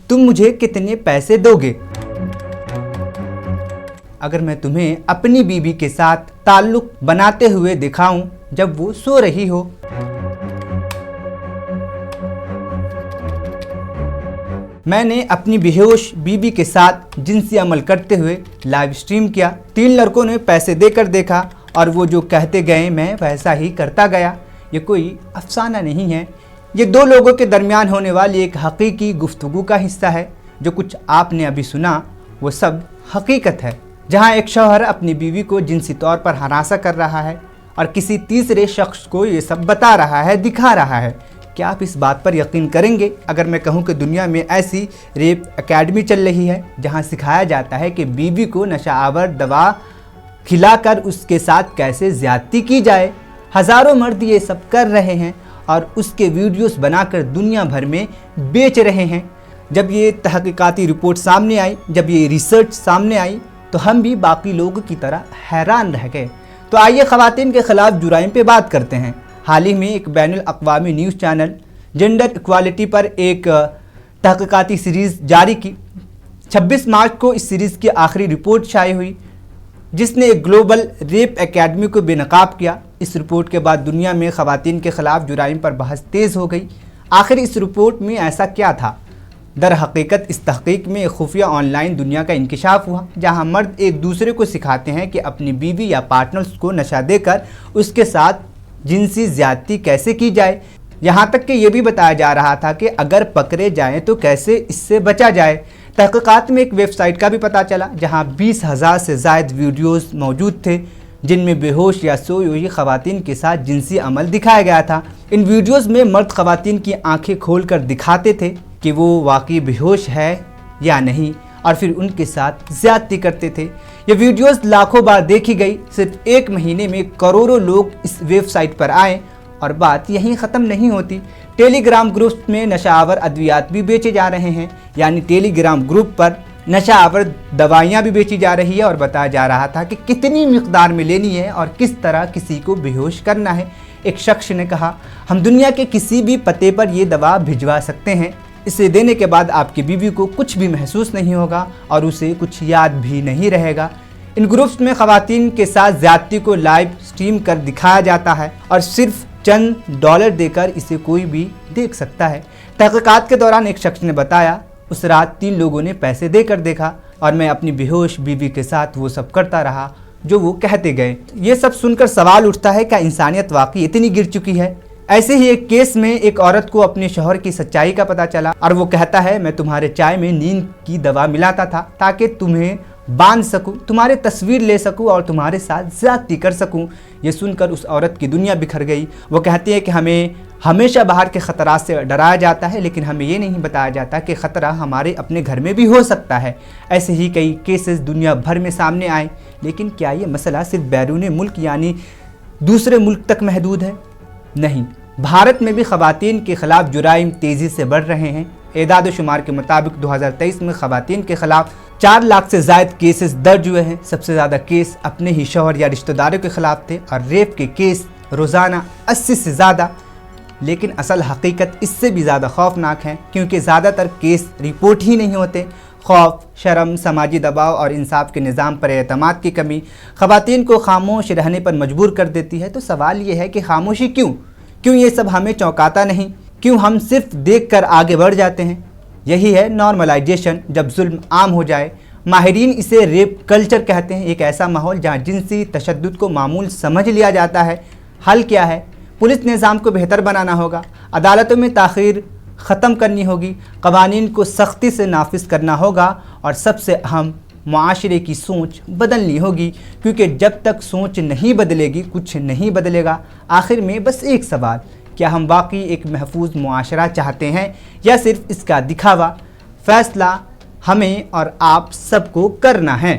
तुम मुझे कितने पैसे दोगे अगर मैं तुम्हें अपनी बीवी के साथ ताल्लुक बनाते हुए दिखाऊं जब वो सो रही हो। मैंने अपनी बेहोश बीवी के साथ जिनसी अमल करते हुए लाइव स्ट्रीम किया। 3 लड़कों ने पैसे देकर देखा और वो जो कहते गए मैं वैसा ही करता गया। ये कोई अफसाना नहीं है, ये 2 लोगों के दरमियान होने वाली एक हकीकी गुफ्तगू का हिस्सा है। जो कुछ आपने अभी सुना वो सब हकीकत है, जहाँ एक शौहर अपनी बीवी को जिनसी तौर पर हरासा कर रहा है और किसी तीसरे शख्स को ये सब बता रहा है, दिखा रहा है। क्या आप इस बात पर यकीन करेंगे अगर मैं कहूं कि दुनिया में ऐसी रेप एकेडमी चल रही है जहां सिखाया जाता है कि बीवी को नशा आवर दवा खिलाकर उसके साथ कैसे ज्यादती की जाए। हज़ारों मर्द ये सब कर रहे हैं और उसके वीडियोस बनाकर दुनिया भर में बेच रहे हैं। जब ये तहकीकाती रिपोर्ट सामने आई, जब ये रिसर्च सामने आई तो हम भी बाकी लोगों की तरह हैरान रह गए। तो आइए ख़वातीन के ख़िलाफ़ जुराइम पे बात करते हैं। हाल ही में एक बैनुल अक़वामी न्यूज़ चैनल जेंडर इक्वालिटी पर एक तहक़ीक़ाती सीरीज़ जारी की। 26 मार्च को इस सीरीज़ की आखिरी रिपोर्ट शाये हुई जिसने एक ग्लोबल रेप एकेडमी को बेनकाब किया। इस रिपोर्ट के बाद दुनिया में ख़वातीन के ख़िलाफ़ जुराइम पर बहस तेज़ हो गई। आखिर इस रिपोर्ट में ऐसा क्या था? दर हकीकत इस तहक़ीक़ में एक खुफिया ऑनलाइन दुनिया का इंकिशाफ हुआ जहाँ मर्द एक दूसरे को सिखाते हैं कि अपनी बीवी या पार्टनर्स को नशा देकर उसके साथ जिनसी ज़्यादती कैसे की जाए। यहाँ तक कि ये भी बताया जा रहा था कि अगर पकड़े जाएं तो कैसे इससे बचा जाए। तहक़ीक़ात में एक वेबसाइट का भी पता चला जहाँ 20,000 से ज़ायद वीडियोस मौजूद थे जिनमें बेहोश या सोई हुई ख़वातीन के साथ जिनसी अमल दिखाया गया था। इन वीडियोस में मर्द ख़वातीन की आंखें खोलकर दिखाते थे कि वो वाकई बेहोश है या नहीं और फिर उनके साथ ज़्यादती करते थे। ये वीडियोस लाखों बार देखी गई। सिर्फ 1 महीने में करोड़ों लोग इस वेबसाइट पर आए और बात यहीं ख़त्म नहीं होती। टेलीग्राम ग्रुप में नशा आवर अद्वियात भी बेचे जा रहे हैं, यानी टेलीग्राम ग्रुप पर नशा आवर दवाइयाँ भी बेची जा रही है और बताया जा रहा था कि कितनी मिकदार में लेनी है और किस तरह किसी को बेहोश करना है। एक शख्स ने कहा, हम दुनिया के किसी भी पते पर ये दवा भिजवा सकते हैं। इसे देने के बाद आपकी बीवी को कुछ भी महसूस नहीं होगा और उसे कुछ याद भी नहीं रहेगा। इन ग्रुप्स में ख़वातीन के साथ ज़्यादती को लाइव स्ट्रीम कर दिखाया जाता है और सिर्फ चंद $1 देकर इसे कोई भी देख सकता है। तहक़ीक़ात के दौरान एक शख्स ने बताया, उस रात 3 लोगों ने पैसे देकर देखा और मैं अपनी बेहोश बीवी के साथ वो सब करता रहा जो वो कहते गए। ये सब सुनकर सवाल उठता है, क्या इंसानियत वाकई इतनी गिर चुकी है? ऐसे ही एक केस में एक औरत को अपने शौहर की सच्चाई का पता चला और वो कहता है, मैं तुम्हारे चाय में नींद की दवा मिलाता था ताकि तुम्हें बांध सकूं, तुम्हारे तस्वीर ले सकूं और तुम्हारे साथ ज़्यादती कर सकूं। ये सुनकर उस औरत की दुनिया बिखर गई। वो कहती है कि हमें हमेशा बाहर के ख़तरात से डराया जाता है लेकिन हमें ये नहीं बताया जाता कि ख़तरा हमारे अपने घर में भी हो सकता है। ऐसे ही कई केसेस दुनिया भर में सामने आए। लेकिन क्या ये मसला सिर्फ बैरून मुल्क यानी दूसरे मुल्क तक महदूद है? नहीं, भारत में भी ख़वातीन के ख़िलाफ़ जुराइम तेज़ी से बढ़ रहे हैं। एदाद शुमार के मुताबिक 2023 में ख़वातीन के ख़िलाफ़ 4 लाख से ज़ायद केसेस दर्ज हुए हैं। सबसे ज़्यादा केस अपने ही शौहर या रिश्तेदारों के ख़िलाफ़ थे और रेप के केस रोज़ाना 80 से ज़्यादा। लेकिन असल हकीकत इससे भी ज़्यादा खौफनाक है क्योंकि ज़्यादातर केस रिपोर्ट ही नहीं होते। खौफ, शर्म, समाजी दबाव और इंसाफ के निज़ाम पर एतमाद की कमी ख़वातीन को खामोश रहने पर मजबूर कर देती है। तो सवाल ये है कि खामोशी क्यों? क्यों ये सब हमें चौंकाता नहीं? क्यों हम सिर्फ देखकर आगे बढ़ जाते हैं? यही है नॉर्मलाइजेशन, जब जुल्म आम हो जाए। माहिरीन इसे रेप कल्चर कहते हैं, एक ऐसा माहौल जहाँ जिनसी तशद्दुद को मामूल समझ लिया जाता है। हल क्या है? पुलिस निज़ाम को बेहतर बनाना होगा, अदालतों में ताख़ीर ख़त्म करनी होगी, क़वानीन को सख्ती से नाफिज करना होगा और सबसे अहम मुआशरे की सोच बदलनी होगी क्योंकि जब तक सोच नहीं बदलेगी कुछ नहीं बदलेगा। आखिर में बस एक सवाल, क्या हम वाकई एक महफूज मुआशरा चाहते हैं या सिर्फ इसका दिखावा? फ़ैसला हमें और आप सबको करना है।